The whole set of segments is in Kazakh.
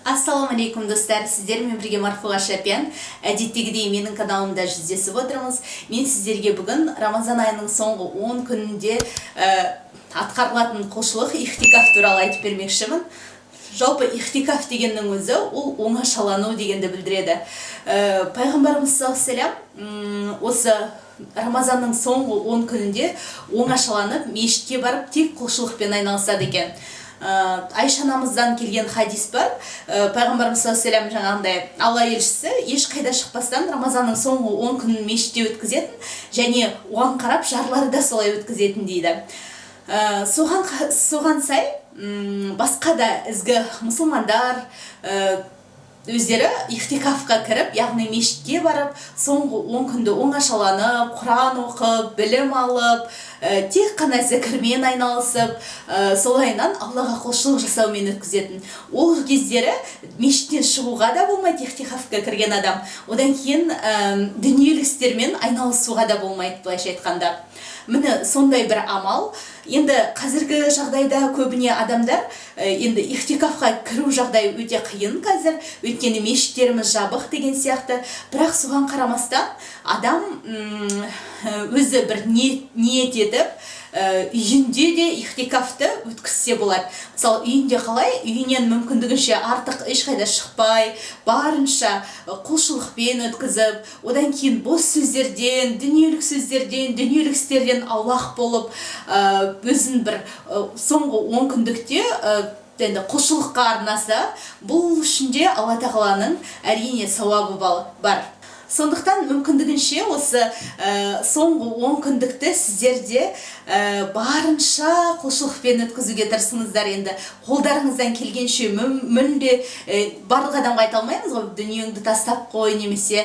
Ассаламу алейкум достар, сіздермен бірге Марфуға Шапиян. Әдеттегідей менің каналымда жүздесіп отырмыз. Мен сіздерге бүгін Рамазан айының соңғы 10 күнінде атқарылатын құлшылық ихтикаф туралы айтып бермекшімін. Жалпы ихтикаф дегеннің өзі ол оңашалану дегенді білдіреді. Пайғамбарымыз саллаллаху осы Рамазанның соңғы 10 күнінде оңашаланып мешітке барып тек құлшылықпен айналысады екен. Айша анамыздан келген хадис бар. Пайғамбарымыз саллаллаху жаңағындай Алла елшісі ешқайда шықпастан Рамазанның соңғы 10 күнін мешітте өткізетін, және оған қарап жарлары да солай өткізетін дейді. Соған сай басқа да ізгі мұсылмандар өздері ихтикафқа кіріп, яғни мешітке барып, соңғы 10 күнді оңашаланып, Құран оқып, білім алып, тек қана зікірмен айналысып, солайынан Аллаға құлшылық жасаумен өткізетін. Ол кездері мешіттен шығуға да болмайды ихтикафқа кірген адам. Одан кейін дүниелік істермен айналысуға да болмайды, былайша айтқанда. Міне сондай бір амал. Енді қазіргі жағдайда көбіне адамдар енді ихтикафқа кіру жағдайы өте қиын қазір, өйткені мешіттеріміз жабық деген сияқты. Бірақ соған қарамастан адам өзі бір ниет етіп, үйінде де ихтикафты өткізсе болады. Мысалы, үйінде қалай? Үйінен мүмкіндігінше артық ешқайда шықпай, барынша құлшылықпен өткізіп, одан кейін бос сөздерден, дүниелік істерден аулақ болып, өзін бір соңғы 10 күндікте құлшылыққа арнаса, бұл үшінде Алла тағаланың әрине сауабы бар. Сондықтан мүмкіндігінше осы соңғы 10 күндікті сіздерде барынша құлшылықпен өткізуге тырысыңыздар. Енді қолдарыңыздан келгенше мүлде барлық адамға айта алмаймыз ғой, дүниеңді тастап қой, немесе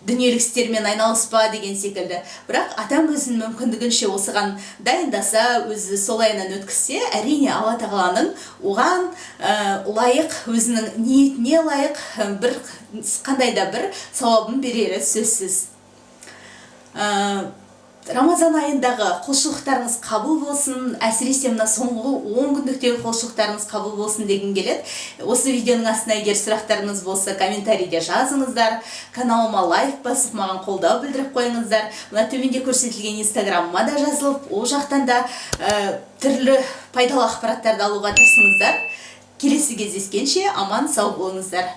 дүниелік істермен айналыспа деген секілді. Бірақ адам өзінің мүмкіндігінше осыған дайындаса, өзі солайынан өткізсе, әрине Алла тағаланың оған лайық, өзінің ниетіне лайық қандай да бір сауабын берері сөзсіз. Рамазан айындағы құлшылықтарыңыз қабыл болсын, әсіресе мына соңғы 10 күндіктегі құлшылықтарыңыз қабыл болсын деген келеді. Осы видеоның астына егер сұрақтарыңыз болса, комментарийде жазыңыздар. Каналыма лайк басып, маған қолдау білдіріп қойыңыздар. Мына төменде көрсетілген инстаграмыма да жазылып, ол жақтан да түрлі пайдалы ақпараттарды алуға тырысыңыздар. Келесі кездескенше аман сау болыңыздар.